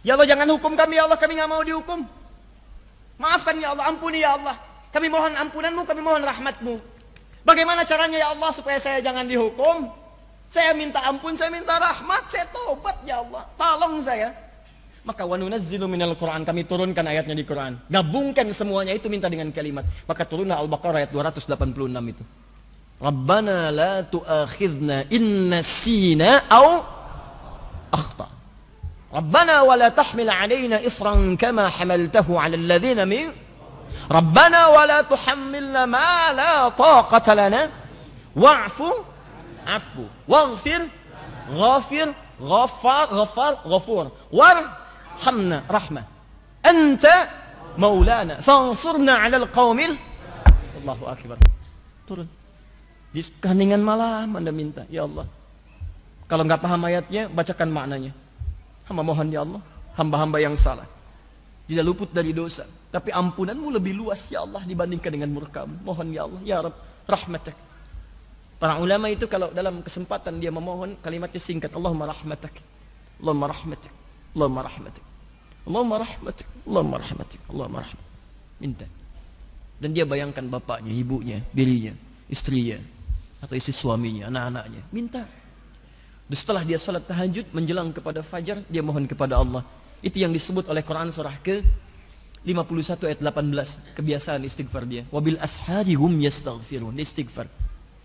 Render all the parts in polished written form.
Ya Allah jangan hukum kami ya Allah, kami nggak mau dihukum. Maafkan ya Allah, ampuni ya Allah. Kami mohon ampunanmu, kami mohon rahmatmu. Bagaimana caranya ya Allah supaya saya jangan dihukum? Saya minta ampun, saya minta rahmat, saya tobat ya Allah. Tolong saya. Maka wa nunazzilu minal Qur'an, kami turunkan ayatnya di Quran. Gabungkan semuanya itu minta dengan kalimat. Maka turunlah Al-Baqarah ayat 286 itu. Rabbana la tu'akhidna in nasina aw akhta. Rabbana wa la tahmil 'alaina isran kama hamaltahu 'ala alladhina min Rabbana wa la tuhammilna ma la taqata lana wa'fu afu waghfir ghafir ghafar ghafur warhamna rahmah anta maulana fansurna 'alal qaumil. Allahu akbar. Turun di keheningan malam Anda minta ya Allah. Kalau nggak paham ayatnya, bacakan maknanya. Hamba mohon ya Allah, hamba-hamba yang salah tidak luput dari dosa, tapi ampunanmu lebih luas ya Allah dibandingkan dengan murkamu. Mohon ya Allah ya Rabb rahmatak. Para ulama itu kalau dalam kesempatan dia memohon, kalimatnya singkat, Allahumma rahmatak, Allahumma rahmatak, Allahumma rahmatak, Allahumma rahmatak, Allahumma rahmatak, Allahumma rahmatak. Minta. Dan dia bayangkan bapaknya, ibunya, dirinya, istrinya, atau istri suaminya, anak-anaknya. Minta. Dan setelah dia salat tahajud menjelang kepada fajar, dia mohon kepada Allah. Itu yang disebut oleh Quran surah ke 51 ayat 18, kebiasaan istighfar dia. Wabil ashari hum yastaghfirun, istighfar.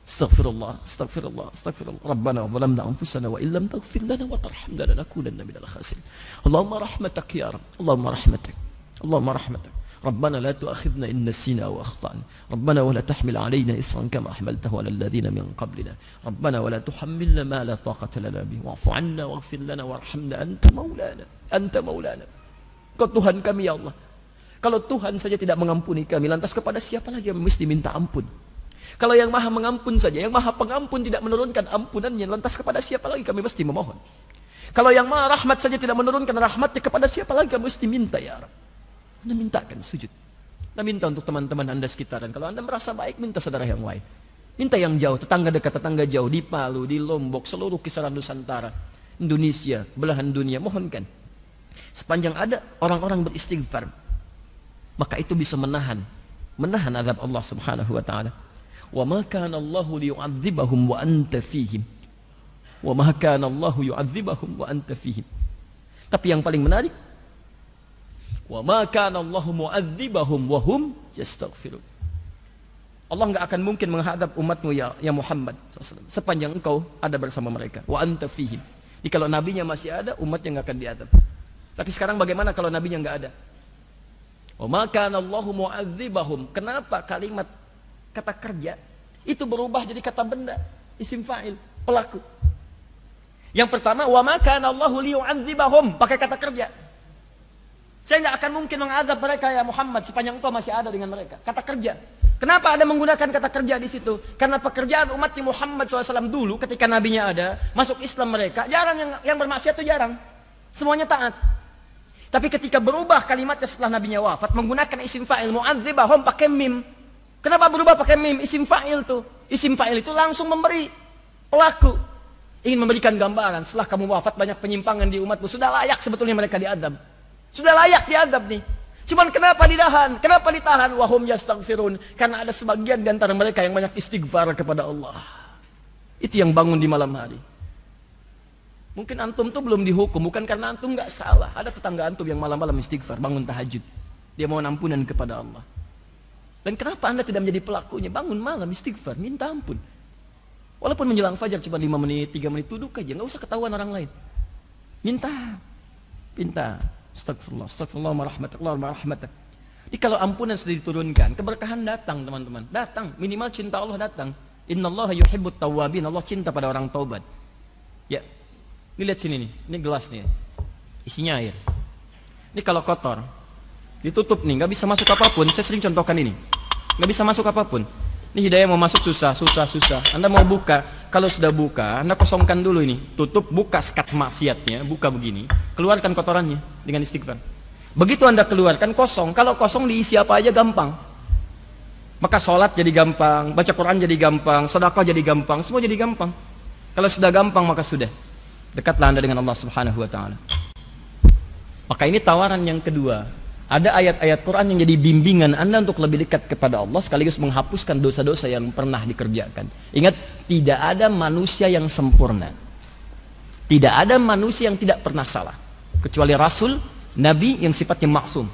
Astaghfirullah, astaghfirullah, astaghfirullah. Rabbana zalamna anfusana wa illam taghfir lana wa tarhamna lanakunanna minal khasirin. Allahumma rahmatak ya Rabb, Allahumma rahmatak, Allahumma rahmatak. Rabbana la tu'akhidna in nasina aw akhtana. Rabbana wa la tahmil 'alaina isran kama hamaltahu 'alal ladzina min qablina. Rabbana wa la tuhammilna ma la taqata lana bihi wa'fu 'anna waghfir lana warhamna anta maulana. Anta maulana. Kau Tuhan kami ya Allah. Kalau Tuhan saja tidak mengampuni kami, lantas kepada siapa lagi yang mesti minta ampun? Kalau yang Maha Mengampun saja, yang Maha Pengampun tidak menurunkan ampunannya, lantas kepada siapa lagi kami mesti memohon? Kalau yang Maha Rahmat saja tidak menurunkan rahmatnya, kepada siapa lagi kami mesti minta ya Rabb? Anda mintakan sujud. Anda minta untuk teman-teman Anda sekitaran. Kalau Anda merasa baik, minta saudara yang lain. Minta yang jauh, tetangga dekat, tetangga jauh, di Palu, di Lombok, seluruh kisaran Nusantara, Indonesia, belahan dunia, mohonkan. Sepanjang ada orang-orang beristighfar, maka itu bisa menahan azab Allah Subhanahu wa taala. Wa ma kana Allahu liyu'adzibahum wa anta fihim. Wa ma kana Allahu yu'adzibahum wa anta fihim. Tapi yang paling menarik, wa ma kana Allahu mu'adzibahum wa hum yastaghfirun. Allah enggak akan mungkin menghadap umatmu ya Muhammad SAW, sepanjang engkau ada bersama mereka. Wa anta fihim. Jadi kalau nabinya masih ada, umatnya enggak akan diadab. Tapi sekarang bagaimana kalau nabinya enggak ada? Wa ma kana Allahu mu'adzibahum. Kenapa kalimat kata kerja itu berubah jadi kata benda, isim fa'il, pelaku? Yang pertama, wa ma kana Allahu liyu'adzibahum, pakai kata kerja. Saya nggak akan mungkin mengazab mereka ya Muhammad sepanjang engkau masih ada dengan mereka. Kata kerja. Kenapa ada menggunakan kata kerja di situ? Karena pekerjaan umat Muhammad SAW dulu ketika nabinya ada, masuk Islam mereka, jarang yang bermaksiat itu jarang. Semuanya taat. Tapi ketika berubah kalimatnya setelah nabinya wafat, menggunakan isim fa'il mu'adzibahum pakai mim. Kenapa berubah pakai mim? Isim fa'il tuh. Isim fa'il itu langsung memberi pelaku. Ingin memberikan gambaran, setelah kamu wafat banyak penyimpangan di umatmu, sudah layak sebetulnya mereka diadab. Sudah layak diazab nih. Cuman kenapa ditahan? Kenapa ditahan? Wahum yastaghfirun. Karena ada sebagian di antara mereka yang banyak istighfar kepada Allah. Itu yang bangun di malam hari. Mungkin antum tuh belum dihukum, bukan karena antum nggak salah. Ada tetangga antum yang malam-malam istighfar, bangun tahajud. Dia mohon ampunan kepada Allah. Dan kenapa Anda tidak menjadi pelakunya? Bangun malam istighfar, minta ampun. Walaupun menjelang fajar cuma 5 menit, 3 menit, duduk aja, nggak usah ketahuan orang lain. Minta. Astagfirullah, astagfirullah, warahmatullah, warahmatullah. Jadi kalau ampunan sudah diturunkan, keberkahan datang teman-teman. Datang, minimal cinta Allah datang. Innallaha yuhibbut tawwabin, Allah cinta pada orang taubat. Ya, ini lihat sini nih, ini gelas nih. Isinya air. Ini kalau kotor, ditutup nih, nggak bisa masuk apapun. Saya sering contohkan ini. Nggak bisa masuk apapun. Ini hidayah mau masuk susah. Anda mau buka, kalau sudah buka, Anda kosongkan dulu ini. Tutup, buka sekat maksiatnya, buka begini. Keluarkan kotorannya dengan istighfar. Begitu Anda keluarkan kosong, kalau kosong diisi apa aja gampang. Maka sholat jadi gampang, baca Quran jadi gampang, sedekah jadi gampang, semua jadi gampang. Kalau sudah gampang maka sudah. Dekatlah Anda dengan Allah Subhanahu wa taala. Maka ini tawaran yang kedua. Ada ayat-ayat Quran yang jadi bimbingan Anda untuk lebih dekat kepada Allah, sekaligus menghapuskan dosa-dosa yang pernah dikerjakan. Ingat, tidak ada manusia yang sempurna. Tidak ada manusia yang tidak pernah salah. Kecuali Rasul, Nabi yang sifatnya maksum.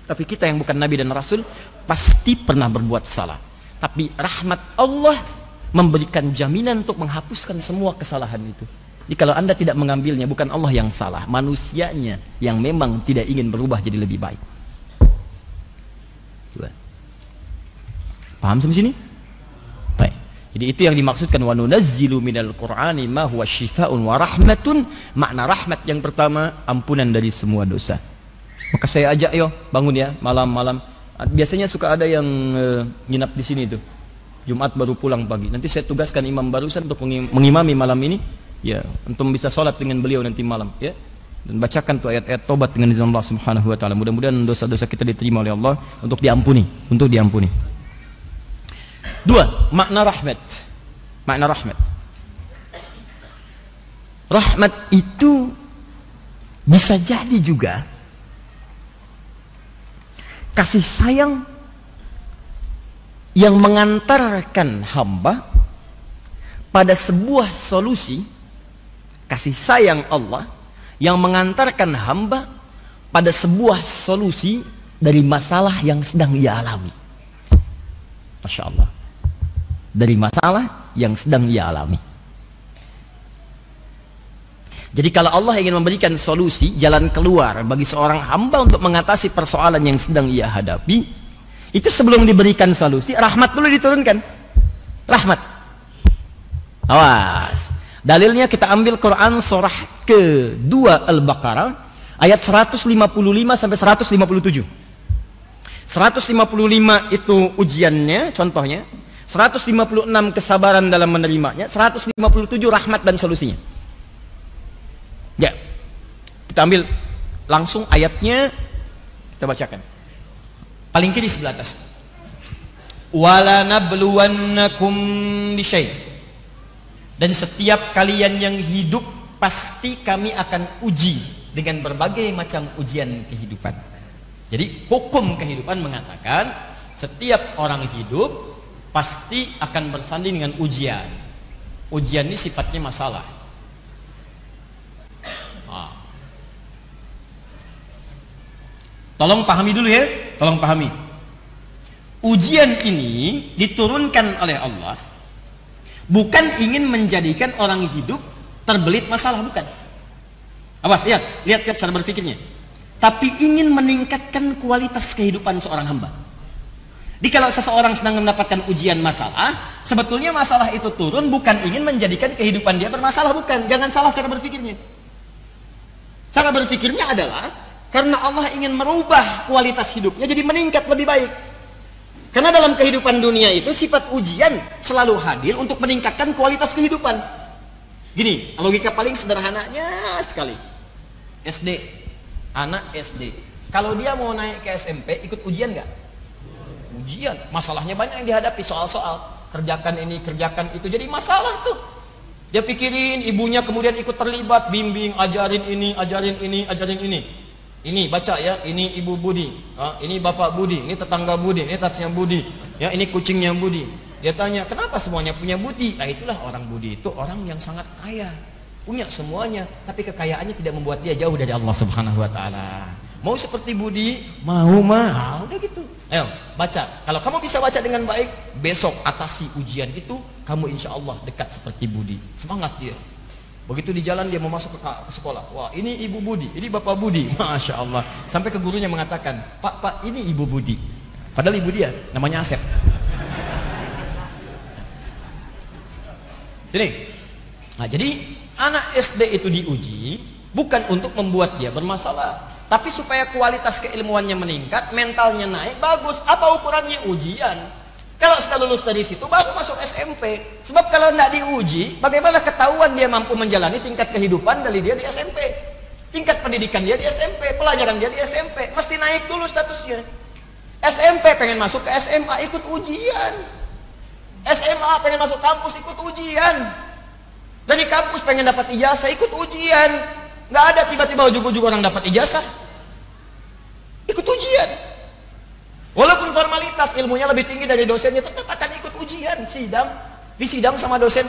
Tapi kita yang bukan Nabi dan Rasul, pasti pernah berbuat salah. Tapi rahmat Allah memberikan jaminan untuk menghapuskan semua kesalahan itu. Jadi kalau Anda tidak mengambilnya, bukan Allah yang salah, manusianya yang memang tidak ingin berubah jadi lebih baik. Paham sampai sini? Baik. Jadi itu yang dimaksudkan wa nunazzilu minal Qur'ani ma huwa syifaa'un wa rahmatun. Makna rahmat yang pertama, ampunan dari semua dosa. Maka saya ajak, yo bangun ya malam-malam. Biasanya suka ada yang nginap di sini tuh. Jumat baru pulang pagi. Nanti saya tugaskan imam barusan untuk mengimami malam ini. Ya, untuk bisa sholat dengan beliau nanti malam, ya. Dan bacakan tuh ayat-ayat tobat dengan izin Allah Subhanahu wa taala. Mudah-mudahan dosa-dosa kita diterima oleh Allah untuk diampuni, Dua, makna rahmat. Makna rahmat. Rahmat itu bisa jadi juga kasih sayang yang mengantarkan hamba pada sebuah solusi. Kasih sayang Allah yang mengantarkan hamba pada sebuah solusi dari masalah yang sedang ia alami. Masya Allah. Dari masalah yang sedang ia alami. Jadi kalau Allah ingin memberikan solusi, jalan keluar bagi seorang hamba untuk mengatasi persoalan yang sedang ia hadapi, itu sebelum diberikan solusi, rahmat dulu diturunkan. Rahmat. Awas. Dalilnya kita ambil Quran surah ke-2 Al-Baqarah ayat 155 sampai 157. 155 itu ujiannya, contohnya. 156 kesabaran dalam menerimanya. 157 rahmat dan solusinya. Ya. Kita ambil langsung ayatnya, kita bacakan. Paling kiri sebelah atas. Wala nabluwannakum bisyai'. Dan setiap kalian yang hidup pasti kami akan uji dengan berbagai macam ujian kehidupan. Jadi hukum kehidupan mengatakan setiap orang hidup pasti akan bersanding dengan ujian. Ujian ini sifatnya masalah. Tolong pahami dulu ya, tolong pahami. Ujian ini diturunkan oleh Allah bukan ingin menjadikan orang hidup terbelit masalah, bukan. Awas, lihat cara berpikirnya. Tapi ingin meningkatkan kualitas kehidupan seorang hamba. Jadi kalau seseorang sedang mendapatkan ujian masalah, sebetulnya masalah itu turun bukan ingin menjadikan kehidupan dia bermasalah, bukan. Jangan salah cara berpikirnya. Cara berpikirnya adalah karena Allah ingin merubah kualitas hidupnya jadi meningkat lebih baik. Karena dalam kehidupan dunia itu sifat ujian selalu hadir untuk meningkatkan kualitas kehidupan. Gini, logika paling sederhananya sekali. SD, anak SD. Kalau dia mau naik ke SMP, ikut ujian nggak? Ujian. Masalahnya banyak yang dihadapi, soal-soal. Kerjakan ini, kerjakan itu. Jadi masalah tuh. Dia pikirin, ibunya kemudian ikut terlibat, bimbing, ajarin ini, ajarin ini, ajarin ini. Ini baca ya, ini ibu Budi, ini bapak Budi, ini tetangga Budi, ini tasnya Budi, ya ini kucingnya Budi. Dia tanya, kenapa semuanya punya Budi? Nah itulah orang Budi itu orang yang sangat kaya, punya semuanya, tapi kekayaannya tidak membuat dia jauh dari Allah Subhanahu Wa Taala. Mau seperti Budi, mau mah, udah gitu. Ayo baca. Kalau kamu bisa baca dengan baik, besok atasi ujian itu, kamu insya Allah dekat seperti Budi. Semangat dia. Begitu di jalan dia mau masuk ke sekolah, wah ini ibu Budi, ini bapak Budi, masya Allah. Sampai ke gurunya mengatakan, pak ini ibu Budi. Padahal ibu dia namanya Asep. Sini. Nah, jadi anak SD itu diuji bukan untuk membuat dia bermasalah, tapi supaya kualitas keilmuannya meningkat, mentalnya naik, bagus. Apa ukurannya? Ujian. Kalau sudah lulus dari situ baru masuk SMP. Sebab kalau tidak diuji, bagaimana ketahuan dia mampu menjalani tingkat kehidupan dari dia di SMP? Tingkat pendidikan dia di SMP, pelajaran dia di SMP, mesti naik dulu statusnya. SMP pengen masuk ke SMA, ikut ujian. SMA pengen masuk kampus, ikut ujian. Dari kampus pengen dapat ijazah, ikut ujian. Nggak ada tiba-tiba ujug-ujug orang dapat ijazah. ikut ujian. Walaupun formalitas ilmunya lebih tinggi dari dosennya, tetap akan ikut ujian. Di sidang sama dosen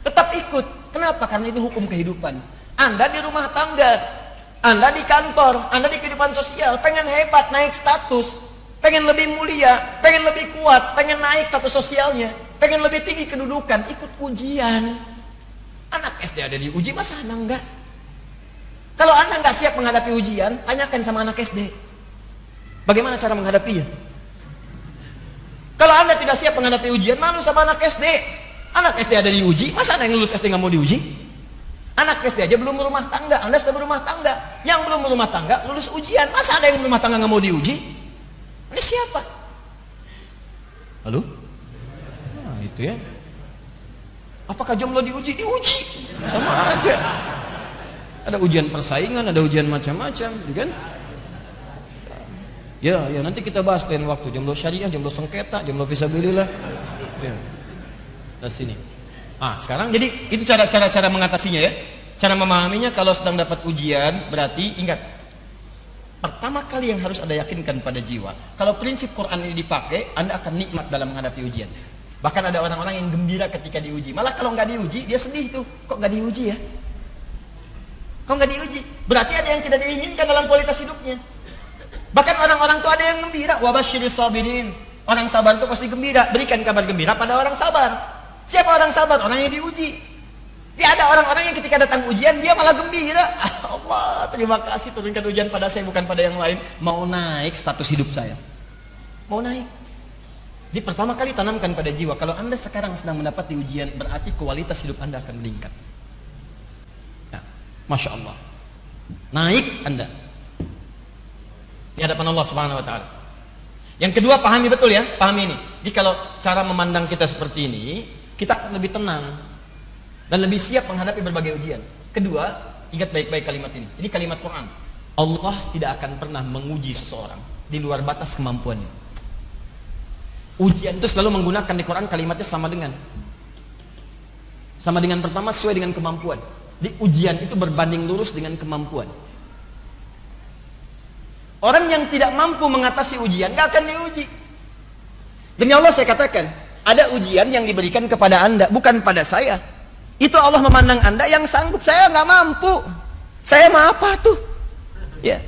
tetap ikut. Kenapa? Karena itu hukum kehidupan. Anda di rumah tangga, Anda di kantor, Anda di kehidupan sosial, pengen hebat, naik status, pengen lebih mulia, pengen lebih kuat, pengen naik status sosialnya, pengen lebih tinggi kedudukan, ikut ujian. Anak SD ada diuji, masa Anda enggak? Kalau Anda enggak siap menghadapi ujian, tanyakan sama anak SD. Bagaimana cara menghadapinya? Kalau Anda tidak siap menghadapi ujian, malu sama anak SD. Anak SD ada diuji, masa Anda yang lulus SD nggak mau diuji? Anak SD aja belum berumah tangga, Anda sudah berumah tangga. Yang belum berumah tangga lulus ujian, masa ada yang berumah tangga nggak mau diuji? Ini siapa? Halo? Nah, itu ya. Apakah jomblo diuji? Diuji, sama aja. Ada ujian persaingan, ada ujian macam-macam, kan? Ya, nanti kita bahas lain waktu. Jomblo syariah, jomblo sengketa, jomblo fisabilillah. Ya. Dari sini. Sekarang jadi itu cara mengatasinya ya. Cara memahaminya kalau sedang dapat ujian, berarti ingat. Pertama kali yang harus Anda yakinkan pada jiwa, kalau prinsip Quran ini dipakai, Anda akan nikmat dalam menghadapi ujian. Bahkan ada orang-orang yang gembira ketika diuji. Malah kalau nggak diuji, dia sedih tuh. Kok nggak diuji ya? Kok nggak diuji? Berarti ada yang tidak diinginkan dalam kualitas hidupnya. Bahkan orang-orang tuh ada yang gembira. Wabasyiris sabirin. Orang sabar itu pasti gembira. Berikan kabar gembira pada orang sabar. Siapa orang sabar? Orang yang diuji. Ya ada orang-orang yang ketika datang ujian dia malah gembira. Allah, terima kasih turunkan ujian pada saya bukan pada yang lain. Mau naik status hidup saya. Mau naik. Jadi pertama kali tanamkan pada jiwa, kalau Anda sekarang sedang mendapat ujian, berarti kualitas hidup Anda akan meningkat. Nah, Masya Allah. Naik Anda di hadapan Allah Subhanahu wa Ta'ala. Yang kedua, pahami betul ya, pahami ini. Jadi kalau cara memandang kita seperti ini, kita akan lebih tenang dan lebih siap menghadapi berbagai ujian. Kedua, ingat baik-baik kalimat ini. Ini kalimat Quran. Allah tidak akan pernah menguji seseorang di luar batas kemampuannya. Ujian itu selalu menggunakan di Quran kalimatnya sama dengan pertama sesuai dengan kemampuan. Di ujian itu berbanding lurus dengan kemampuan. Orang yang tidak mampu mengatasi ujian gak akan diuji. Demi Allah saya katakan, ada ujian yang diberikan kepada Anda, bukan pada saya. Itu Allah memandang Anda yang sanggup, saya nggak mampu. Saya mah apa tuh? Ya,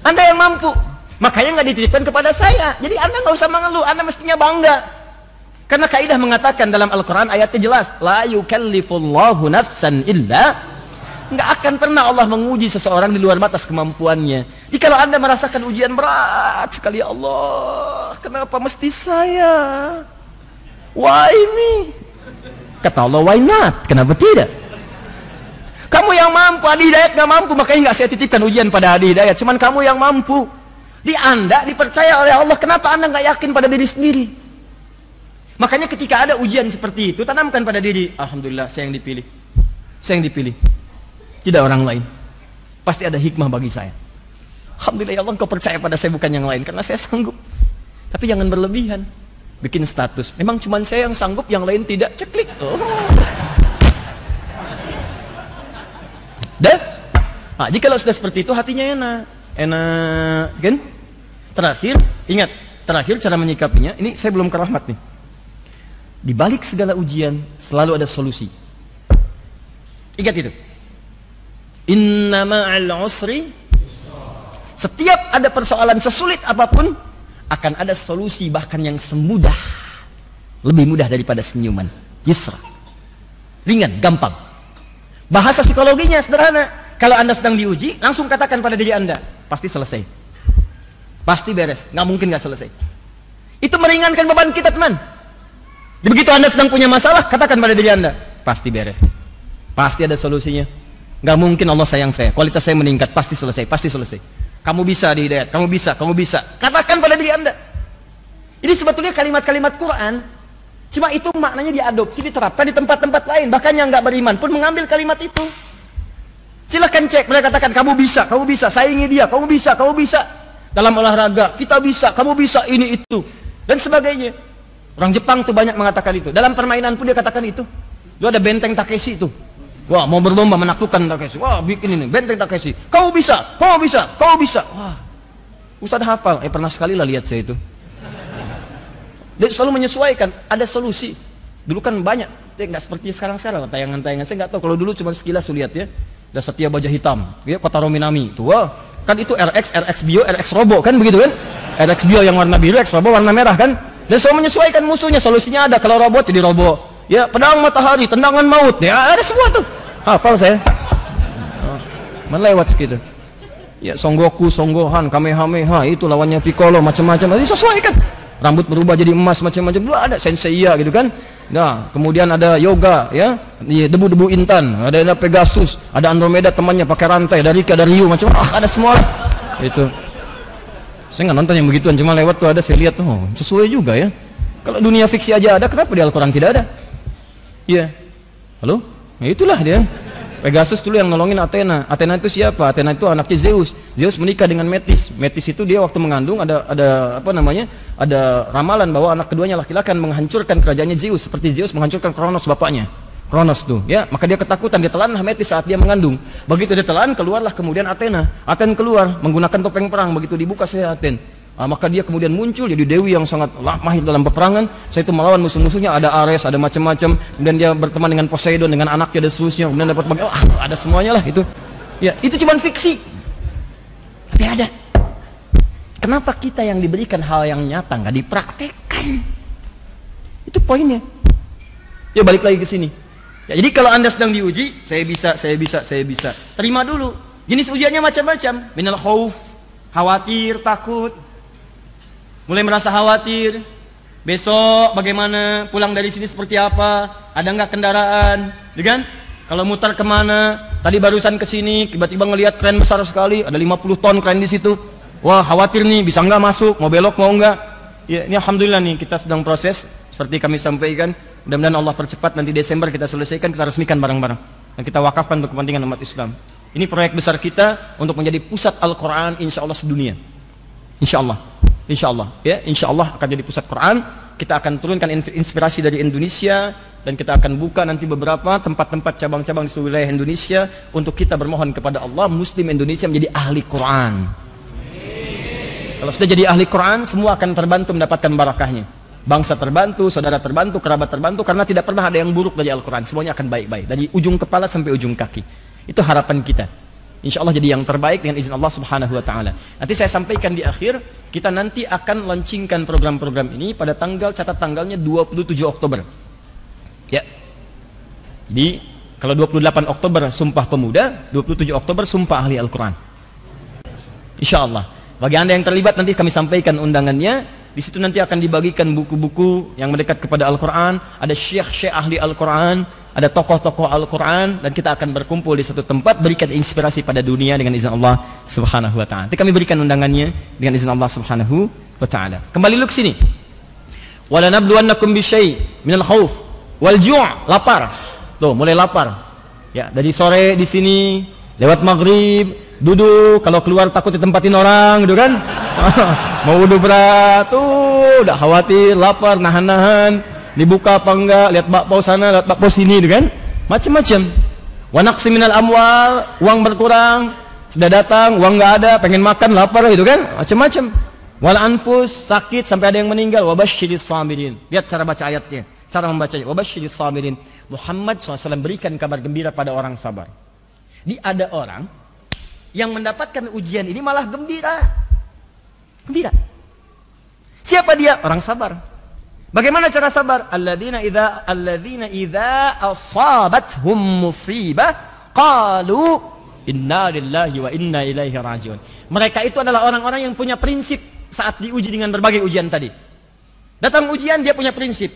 Anda yang mampu, makanya nggak dititipkan kepada saya. Jadi Anda nggak usah mengeluh, Anda mestinya bangga. Karena kaidah mengatakan dalam Al-Quran ayatnya jelas, la yukallifullahu nafsan illa. Nggak akan pernah Allah menguji seseorang di luar batas kemampuannya. Jadi kalau Anda merasakan ujian berat sekali, ya Allah, kenapa mesti saya? Why me? Kata Allah, why not? Kenapa tidak? Kamu yang mampu, Adi Hidayat nggak mampu, makanya nggak saya titipkan ujian pada Adi Hidayat. Cuman kamu yang mampu. Di Anda dipercaya oleh Allah, kenapa Anda nggak yakin pada diri sendiri? Makanya ketika ada ujian seperti itu, tanamkan pada diri, alhamdulillah saya yang dipilih. Saya yang dipilih. Tidak orang lain. Pasti ada hikmah bagi saya. Alhamdulillah ya Allah, Engkau percaya pada saya bukan yang lain, karena saya sanggup. Tapi jangan berlebihan. Bikin status, memang cuma saya yang sanggup, yang lain tidak, ceklik. Jadi kalau sudah seperti itu hatinya enak, kan? Terakhir cara menyikapinya, ini saya belum ke rahmat nih. Di balik segala ujian selalu ada solusi. Ingat itu. Inna ma'al usri, setiap ada persoalan sesulit apapun akan ada solusi, bahkan yang semudah, lebih mudah daripada senyuman. Yusra, ringan, gampang. Bahasa psikologinya sederhana. Kalau Anda sedang diuji, langsung katakan pada diri Anda, pasti selesai, pasti beres, nggak mungkin nggak selesai. Itu meringankan beban kita, teman. Begitu Anda sedang punya masalah, katakan pada diri Anda, pasti beres, pasti ada solusinya. Nggak mungkin Allah sayang saya, kualitas saya meningkat, pasti selesai, pasti selesai. Kamu bisa di Hidayat, kamu bisa. Katakan pada diri Anda. Ini sebetulnya kalimat-kalimat Quran, cuma itu maknanya diadopsi, diterapkan di tempat-tempat lain. Bahkan yang nggak beriman pun mengambil kalimat itu. Silahkan cek, mereka katakan kamu bisa, saingi dia, kamu bisa. Dalam olahraga, kita bisa, kamu bisa, ini itu, dan sebagainya. Orang Jepang tuh banyak mengatakan itu. Dalam permainan pun dia katakan itu. Itu ada benteng Takeshi itu. Wah, mau berlomba menaklukkan Takeshi. Wah, bikin ini benteng Takeshi. Kau bisa. Wah, Ustaz hafal, pernah sekali lah lihat saya itu. Dia selalu menyesuaikan, ada solusi. Dulu kan banyak, nggak seperti sekarang tayangan-tayangan. Saya nggak tahu, kalau dulu cuma sekilas lihat ya. Ada Setia Baja Hitam, ya, Kota Rominami, itu wah, kan itu RX Bio, RX Robo kan begitu kan? RX Bio yang warna biru, RX Robo warna merah kan? Dan selalu menyesuaikan musuhnya, solusinya ada. Kalau robot jadi Robo, ya pedang matahari, tendangan maut, ya ada semua tuh. Hafal saya. Melewat segitu. Ya Songgoku, Songgohan, Kamehameha, itu lawannya Piccolo, macam-macam. Disesuaikan. Rambut berubah jadi emas, macam-macam. Dulu ada Senseiya gitu kan. Nah, kemudian ada yoga, ya, debu-debu intan, ada Pegasus, ada Andromeda temannya pakai rantai, ada Rika, ada Ryu, macam ada semua lah. Itu. Saya nggak nonton yang begituan, cuma lewat tuh ada, saya lihat tuh, oh, sesuai juga ya. Kalau dunia fiksi aja ada, kenapa di Al-Quran tidak ada? Iya. Halo? Nah, itulah dia. Pegasus dulu yang nolongin Athena. Athena itu siapa? Athena itu anaknya Zeus. Zeus menikah dengan Metis. Metis itu dia waktu mengandung ada apa namanya? Ada ramalan bahwa anak keduanya laki-laki akan menghancurkan kerajaannya Zeus seperti Zeus menghancurkan Kronos bapaknya. Kronos tuh, ya. Maka dia ketakutan, dia telanlah Metis saat dia mengandung. Begitu dia telan, keluarlah kemudian Athena. Athena keluar menggunakan topeng perang. Begitu dibuka saya Athena. Maka dia kemudian muncul jadi dewi yang sangat mahir dalam peperangan. Saya itu melawan musuh-musuhnya, ada Ares, ada macam-macam. Kemudian dia berteman dengan Poseidon, dengan anaknya dan seterusnya. Kemudian dapat ada semuanya lah itu. Ya, itu cuma fiksi. Tapi ada. Kenapa kita yang diberikan hal yang nyata nggak dipraktekkan? Itu poinnya. Ya balik lagi ke sini. Ya, jadi kalau Anda sedang diuji, saya bisa. Terima dulu. Jenis ujiannya macam-macam. Minal khauf, khawatir, takut. Mulai merasa khawatir, besok bagaimana, pulang dari sini seperti apa, ada nggak kendaraan, ya kan? Kalau mutar kemana, tadi barusan ke sini, tiba-tiba ngelihat kren besar sekali, ada 50 ton kren di situ, wah khawatir nih, bisa nggak masuk, mau belok mau nggak? Ya, ini alhamdulillah nih kita sedang proses, seperti kami sampaikan, mudah-mudahan Allah percepat, nanti Desember kita selesaikan, kita resmikan barang-barang, dan kita wakafkan untuk kepentingan umat Islam. Ini proyek besar kita untuk menjadi pusat Al-Quran, insya Allah sedunia, insya Allah. Insya Allah, ya, insya Allah akan jadi pusat Quran. Kita akan turunkan inspirasi dari Indonesia dan kita akan buka nanti beberapa tempat-tempat cabang-cabang di seluruh wilayah Indonesia untuk kita bermohon kepada Allah, Muslim Indonesia menjadi ahli Quran. Kalau sudah jadi ahli Quran, semua akan terbantu mendapatkan barakahnya. Bangsa terbantu, saudara terbantu, kerabat terbantu, karena tidak pernah ada yang buruk dari Al-Quran. Semuanya akan baik-baik, dari ujung kepala sampai ujung kaki. Itu harapan kita. Insya Allah jadi yang terbaik dengan izin Allah Subhanahu Wa Taala. Nanti saya sampaikan di akhir, kita nanti akan launchingkan program-program ini pada catat tanggalnya 27 Oktober. Ya. Jadi kalau 28 Oktober Sumpah Pemuda, 27 Oktober Sumpah Ahli Al-Quran. Insya Allah. Bagi Anda yang terlibat nanti kami sampaikan undangannya. Di situ nanti akan dibagikan buku-buku yang mendekat kepada Al-Quran. Ada syekh-syekh ahli Al-Quran, ada tokoh-tokoh Al-Quran, dan kita akan berkumpul di satu tempat, berikan inspirasi pada dunia dengan izin Allah Subhanahu Wa Taala. Nanti kami berikan undangannya dengan izin Allah Subhanahu Wa Taala. Kembali dulu ke sini. Wala nabluwannakum bisyai' minal khauf wal ju', lapar. Tuh, mulai lapar. Ya, dari sore di sini, lewat maghrib, duduk, kalau keluar takut ditempatin orang, gitu kan? Mau wudu berat, tuh, udah khawatir, lapar, nahan-nahan. Dibuka apa enggak, lihat bakpao sana, lihat bakpao sini, gitu kan? Macam-macam. Wa naqsi minal amwal, uang berkurang, sudah datang, uang enggak ada, pengen makan, lapar, gitu kan? Macam-macam. Wal anfus, sakit sampai ada yang meninggal. Wa basyiris sabirin. Lihat cara baca ayatnya, cara membacanya. Wa basyiris sabirin. Muhammad SAW berikan kabar gembira pada orang sabar. Ada orang yang mendapatkan ujian ini malah gembira. Gembira. Siapa dia? Orang sabar. Bagaimana cara sabar? Alladzina idza asabathum musibah qalu inna lillahi wa inna ilaihi rajiun. Mereka itu adalah orang-orang yang punya prinsip saat diuji dengan berbagai ujian tadi. Datang ujian, dia punya prinsip.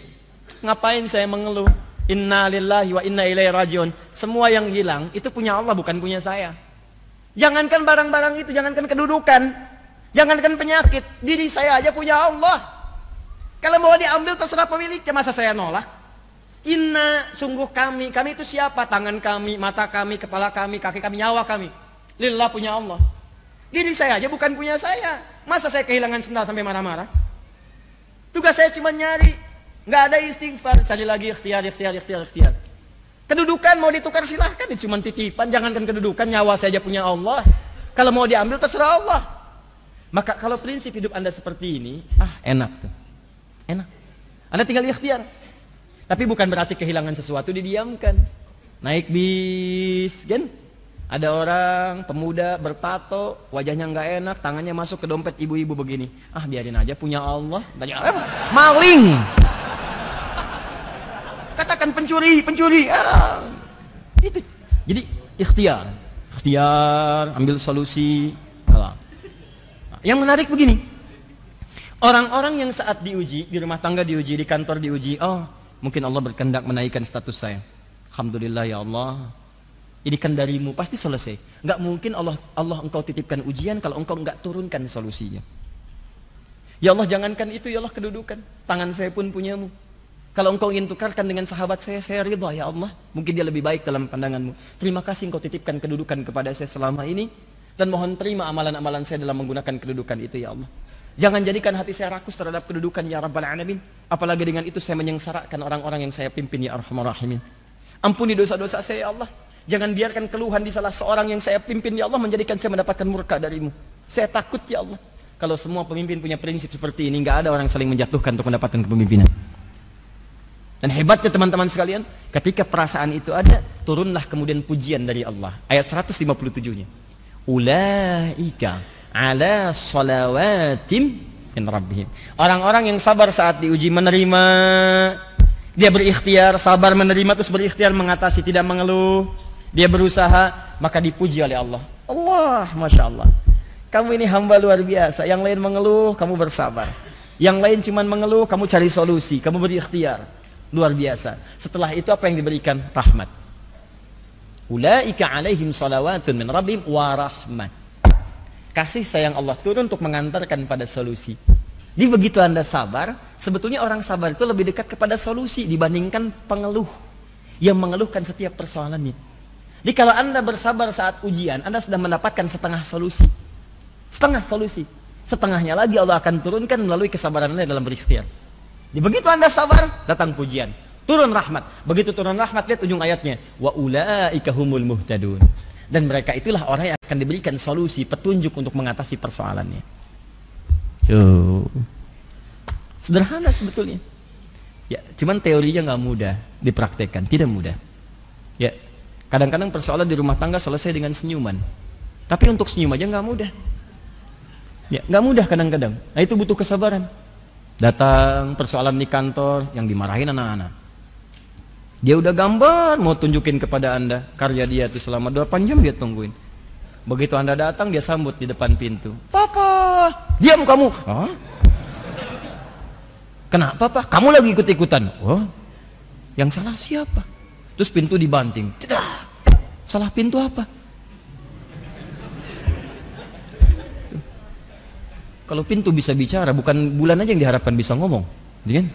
Ngapain saya mengeluh? Inna lillahi wa inna ilaihi rajiun. Semua yang hilang itu punya Allah, bukan punya saya. Jangankan barang-barang itu, jangankan kedudukan, jangankan penyakit, diri saya aja punya Allah. Kalau mau diambil terserah pemiliknya, masa saya nolak? Inna, sungguh kami itu siapa? Tangan kami, mata kami, kepala kami, kaki kami, nyawa kami. Lillah punya Allah. Diri saya aja bukan punya saya. Masa saya kehilangan sendal sampai marah-marah? Tugas saya cuma nyari. Nggak ada istighfar, cari lagi ikhtiar. Kedudukan mau ditukar silahkan, itu cuma titipan. Jangankan kedudukan, nyawa saya aja punya Allah. Kalau mau diambil terserah Allah. Maka kalau prinsip hidup Anda seperti ini, enak tuh. Enak. Anda tinggal ikhtiar. Tapi bukan berarti kehilangan sesuatu didiamkan. Naik bis, kan? Ada orang pemuda bertato, wajahnya nggak enak, tangannya masuk ke dompet ibu-ibu begini. Biarin aja, punya Allah. Maling. Katakan pencuri. Itu. Jadi ikhtiar, ambil solusi. Yang menarik begini, orang-orang yang saat diuji, di rumah tangga diuji, di kantor diuji, mungkin Allah berkehendak menaikkan status saya. Alhamdulillah ya Allah, ini kan darimu, pasti selesai. Nggak mungkin Allah engkau titipkan ujian kalau engkau nggak turunkan solusinya. Ya Allah, jangankan itu ya Allah, kedudukan, tangan saya pun punyamu. Kalau engkau ingin tukarkan dengan sahabat saya ridha ya Allah. Mungkin dia lebih baik dalam pandanganmu. Terima kasih engkau titipkan kedudukan kepada saya selama ini. Dan mohon terima amalan-amalan saya dalam menggunakan kedudukan itu ya Allah. Jangan jadikan hati saya rakus terhadap kedudukan ya Rabbal Alamin. Apalagi dengan itu saya menyengsarakan orang-orang yang saya pimpin ya Arhamar Rahimin. Ampuni dosa-dosa saya ya Allah. Jangan biarkan keluhan di salah seorang yang saya pimpin ya Allah menjadikan saya mendapatkan murka darimu. Saya takut ya Allah. Kalau semua pemimpin punya prinsip seperti ini, nggak ada orang saling menjatuhkan untuk mendapatkan kepemimpinan. Dan hebatnya teman-teman sekalian, ketika perasaan itu ada, turunlah kemudian pujian dari Allah. Ayat 157-nya. Ulaika ala salawatim min rabbihim. Orang-orang yang sabar saat diuji, menerima, dia berikhtiar, sabar menerima, terus berikhtiar mengatasi, tidak mengeluh, dia berusaha, maka dipuji oleh Allah. Allah, Masya Allah, kamu ini hamba luar biasa. Yang lain mengeluh, kamu bersabar. Yang lain cuma mengeluh, kamu cari solusi, kamu berikhtiar. Luar biasa. Setelah itu apa yang diberikan? Rahmat. Ulaika alaihim salawatun min rabbihim wa rahmat. Kasih sayang Allah turun untuk mengantarkan pada solusi. Jadi begitu Anda sabar, sebetulnya orang sabar itu lebih dekat kepada solusi dibandingkan pengeluh yang mengeluhkan setiap persoalannya. Jadi kalau Anda bersabar saat ujian, Anda sudah mendapatkan setengah solusi. Setengah solusi. Setengahnya lagi Allah akan turunkan melalui kesabaran Anda dalam berikhtiar. Jadi begitu Anda sabar, datang pujian. Turun rahmat. Begitu turun rahmat, lihat ujung ayatnya. Wa ulaika humul muhtadun. Dan mereka itulah orang yang akan diberikan solusi, petunjuk untuk mengatasi persoalannya. Tuh. Sederhana sebetulnya. Ya, cuman teorinya nggak mudah dipraktekkan, tidak mudah. Ya, kadang-kadang persoalan di rumah tangga selesai dengan senyuman. Tapi untuk senyum aja nggak mudah. Ya, nggak mudah kadang-kadang. Nah, itu butuh kesabaran. Datang persoalan di kantor yang dimarahin anak-anak. Dia udah gambar mau tunjukin kepada Anda karya dia itu selama 8 jam dia tungguin. Begitu Anda datang dia sambut di depan pintu. Papa, diam kamu. Hah? Kenapa Pak? Kamu lagi ikut-ikutan. Oh, yang salah siapa? Terus pintu dibanting. Tidak. Salah pintu apa? Kalau pintu bisa bicara, bukan bulan aja yang diharapkan bisa ngomong, kan?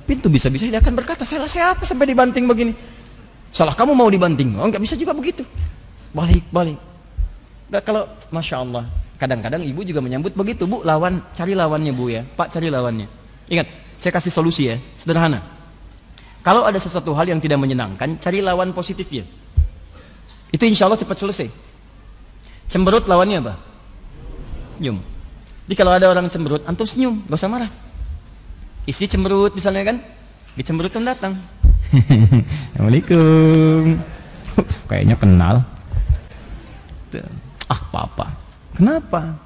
Pintu bisa-bisa dia akan berkata, salah siapa sampai dibanting begini? Salah kamu mau dibanting? Oh, nggak bisa juga begitu. Balik. Nah, kalau Masya Allah, kadang-kadang ibu juga menyambut begitu. Bu, cari lawannya Bu ya. Pak, cari lawannya. Ingat, saya kasih solusi ya, sederhana. Kalau ada sesuatu hal yang tidak menyenangkan, cari lawan positifnya. Itu insya Allah cepat selesai. Cemberut lawannya apa? Senyum. Jadi kalau ada orang cemberut, antum senyum, gak usah marah. Isi cemberut misalnya kan, dicemberut kan datang. Assalamualaikum. Kayaknya kenal. Papa. Kenapa?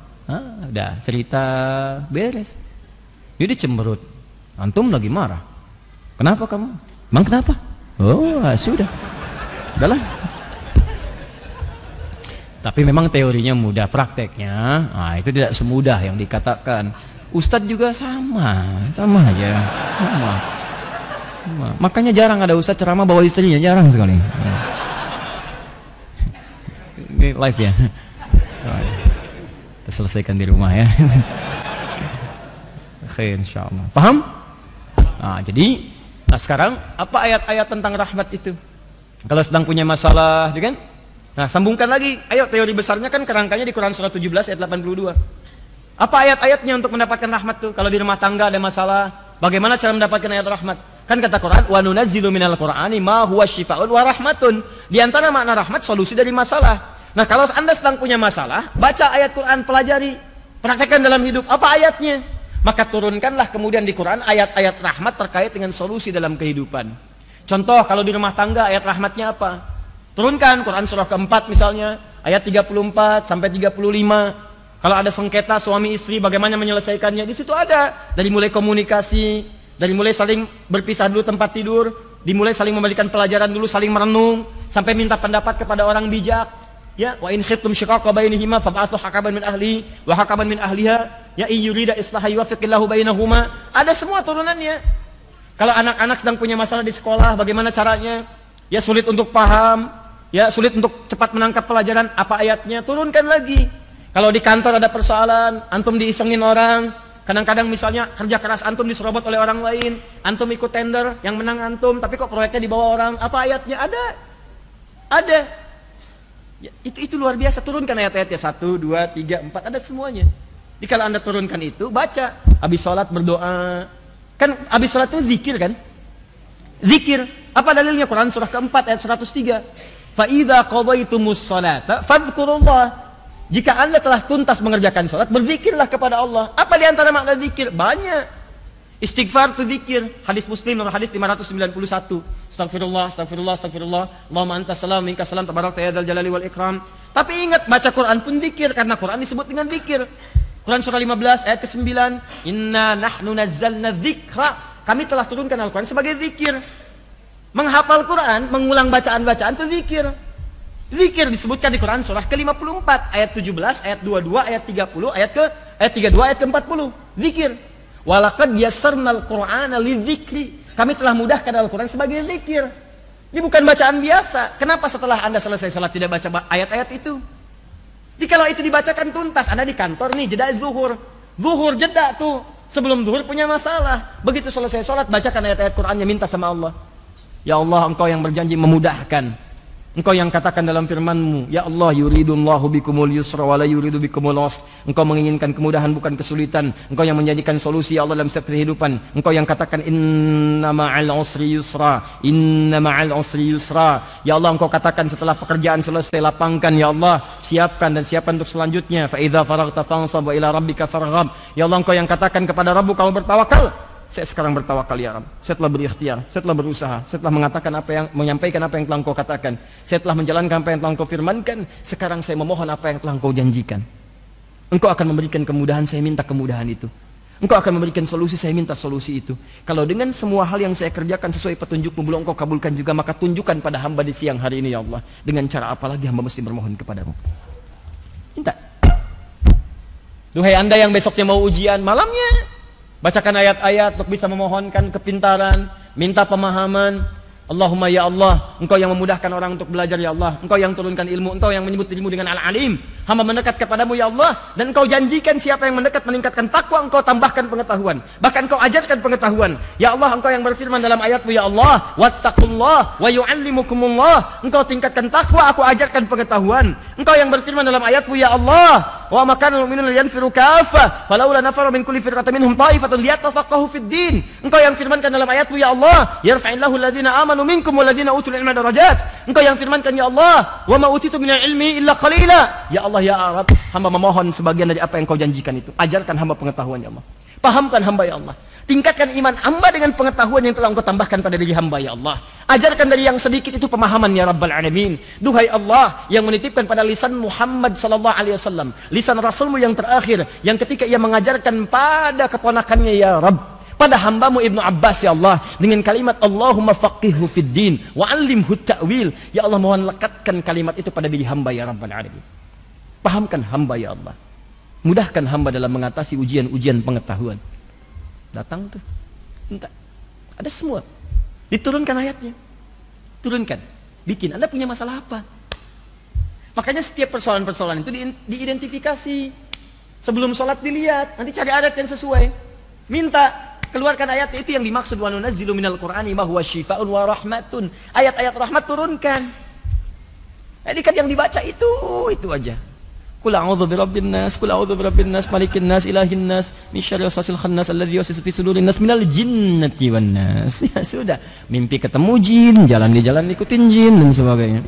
Udah cerita beres. Jadi cemberut. Antum lagi marah. Kenapa kamu? Emang kenapa? Oh, sudah. Udahlah. Tapi memang teorinya mudah, prakteknya itu tidak semudah yang dikatakan. Ustadz juga sama aja. Sama. Makanya jarang ada ustadz ceramah bawa istrinya, jarang sekali. Ini live ya. Kita selesaikan di rumah ya. Oke, insyaallah. Paham? Jadi sekarang apa ayat-ayat tentang rahmat itu? Kalau sedang punya masalah, kan? Nah, sambungkan lagi. Ayo, teori besarnya kan kerangkanya di Quran surah 17 ayat 82. Apa ayat-ayatnya untuk mendapatkan rahmat tuh? Kalau di rumah tangga ada masalah, bagaimana cara mendapatkan ayat rahmat? Kan kata Quran, wa nunazzilu minal Qur'ani ma huwa syifaa'un wa rahmatun. Di antara makna rahmat solusi dari masalah. Nah, kalau Anda sedang punya masalah, baca ayat Quran, pelajari. Praktekkan dalam hidup. Apa ayatnya? Maka turunkanlah kemudian di Quran ayat-ayat rahmat terkait dengan solusi dalam kehidupan. Contoh, kalau di rumah tangga ayat rahmatnya apa? Turunkan Quran surah keempat misalnya, ayat 34 sampai 35. Kalau ada sengketa suami istri, bagaimana menyelesaikannya? Di situ ada. Dari mulai komunikasi, dari mulai saling berpisah dulu tempat tidur, dimulai saling memberikan pelajaran dulu, saling merenung, sampai minta pendapat kepada orang bijak. Ya, wa in khiftum shiqaqa bainihima fab'athu hakaman min ahli wa hakaman min ahliha ya in yurida islaha yuwaffiqillahu bainahuma. Ada semua turunannya. Kalau anak-anak sedang punya masalah di sekolah, bagaimana caranya? Ya, sulit untuk paham, ya sulit untuk cepat menangkap pelajaran, apa ayatnya? Turunkan lagi. Kalau di kantor ada persoalan, antum diisengin orang, kadang-kadang misalnya kerja keras antum diserobot oleh orang lain, antum ikut tender, yang menang antum, tapi kok proyeknya dibawa orang, apa ayatnya? Ada. Ya, itu luar biasa. Turunkan ayat-ayatnya 1, 2, 3, 4, ada semuanya. Jadi kalau anda turunkan itu, baca. Habis sholat berdoa. Kan habis sholat itu zikir kan? Zikir. Apa dalilnya? Quran surah keempat ayat 103. Fa'idha qadaitumus sholata fadhkurullah. Jika anda telah tuntas mengerjakan sholat, berzikirlah kepada Allah. Apa di antara makna zikir? Banyak. Istighfar itu zikir. Hadis Muslim nomor hadis 591. Astagfirullah, astagfirullah, astagfirullah. Allahumma anta salam, minka salam, tabarakta ya dzal jalali wal ikram. Tapi ingat, baca Quran pun zikir, karena Quran disebut dengan zikir. Quran surah 15 ayat ke-9. Inna nahnu nazzalna dzikra. Kami telah turunkan Al-Quran sebagai zikir. Menghafal Quran, mengulang bacaan-bacaan itu zikir. Zikir disebutkan di Quran surah ke-54 ayat 17, ayat 22, ayat 30, ayat 32, ayat ke-40. Zikir. Walaqad yassarnal Qur'ana lidzikri. Kami telah mudahkan Al-Quran sebagai zikir. Ini bukan bacaan biasa. Kenapa setelah anda selesai sholat tidak baca ayat-ayat itu? Jadi kalau itu dibacakan tuntas, anda di kantor nih, jeda zuhur. Zuhur jeda tuh. Sebelum zuhur punya masalah. Begitu selesai sholat, bacakan ayat-ayat Qur'annya, minta sama Allah. Ya Allah, engkau yang berjanji memudahkan. Engkau yang katakan dalam firman-Mu, ya Allah, yuridullahu bikumul yusra wa la yuridu bikumul usra. Engkau menginginkan kemudahan bukan kesulitan. Engkau yang menjadikan solusi ya Allah dalam setiap kehidupan. Engkau yang katakan inna ma'al usri yusra, inna ma'al usri yusra. Ya Allah, engkau katakan setelah pekerjaan selesai, lapangkan ya Allah, siapkan dan siapkan untuk selanjutnya. Fa idza faraghta fansab wa ila rabbika farghab. Ya Allah, engkau yang katakan kepada Rabb kau bertawakal. Saya sekarang bertawakal ya Rabb. Saya telah berikhtiar, saya telah berusaha, saya telah mengatakan menyampaikan apa yang telah Engkau katakan. Saya telah menjalankan apa yang telah Engkau firmankan. Sekarang saya memohon apa yang telah Engkau janjikan. Engkau akan memberikan kemudahan, saya minta kemudahan itu. Engkau akan memberikan solusi, saya minta solusi itu. Kalau dengan semua hal yang saya kerjakan sesuai petunjuk-Mu belum Engkau kabulkan juga, maka tunjukkan pada hamba di siang hari ini ya Allah. Dengan cara apa lagi hamba mesti bermohon kepadamu? Minta. Duhai anda yang besoknya mau ujian, malamnya bacakan ayat-ayat untuk bisa memohonkan kepintaran, minta pemahaman. Allahumma ya Allah, Engkau yang memudahkan orang untuk belajar ya Allah. Engkau yang turunkan ilmu, Engkau yang menyebut dirimu dengan Al-Alim. Hamba mendekat kepadamu ya Allah. Dan Engkau janjikan siapa yang mendekat meningkatkan takwa, Engkau tambahkan pengetahuan. Bahkan Engkau ajarkan pengetahuan. Ya Allah, Engkau yang berfirman dalam ayat-Mu ya Allah, wattaqullah wa yu'allimukumullah. Engkau tingkatkan takwa, aku ajarkan pengetahuan. Engkau yang berfirman dalam ayat-Mu ya Allah, wa ma kana al-mu'minuna liyanfiru kaffah falaula nafara min kulli firqatin minhum ta'ifatun liyatafaqahu fid din. Engkau yang firmankan dalam ayat-Mu ya Allah, yarfa'illahu alladhina amanu minkum walladhina utul ilma darajat. Engkau yang firmankan ya Allah, wa ma utitu minal ilmi illa qalila. Ya Allah ya Arab, hamba memohon sebagian dari apa yang Kau janjikan itu. Ajarkan hamba pengetahuan ya Allah. Pahamkan hamba ya Allah. Tingkatkan iman hamba dengan pengetahuan yang telah Engkau tambahkan pada diri hamba ya Allah. Ajarkan dari yang sedikit itu pemahaman ya Rabbal Alamin. Duhai Allah yang menitipkan pada lisan Muhammad sallallahu alaihi wasallam, lisan Rasulmu yang terakhir, yang ketika ia mengajarkan pada keponakannya ya Rabb, pada hambamu Ibnu Abbas ya Allah, dengan kalimat Allahumma faqihhu fid din wa 'allimhu ta'wil. Ya Allah, mohon lekatkan kalimat itu pada diri hamba ya Rabbal Alamin. Pahamkan hamba ya Allah. Mudahkan hamba dalam mengatasi ujian-ujian pengetahuan. Datang tuh, minta. Ada semua. Diturunkan ayatnya. Turunkan. Bikin. Anda punya masalah apa? Makanya setiap persoalan-persoalan itu diidentifikasi. Sebelum sholat dilihat. Nanti cari ayat yang sesuai. Minta. Keluarkan ayat itu yang dimaksud. Wa nunazzilu minal Qur'ani ma huwa syifa'un wa rahmatun. Ayat-ayat rahmat turunkan. Jadi kan yang dibaca itu aja. Qul a'udzu birabbin nas, qul a'udzu birabbin nas, malikin nas, ilahin nas, min syarri waswasil khannas alladzi yuwaswisu fi sudurin nas minal jinnati wan nas. Ya sudah, mimpi ketemu jin, jalan di jalan ikutin jin dan sebagainya.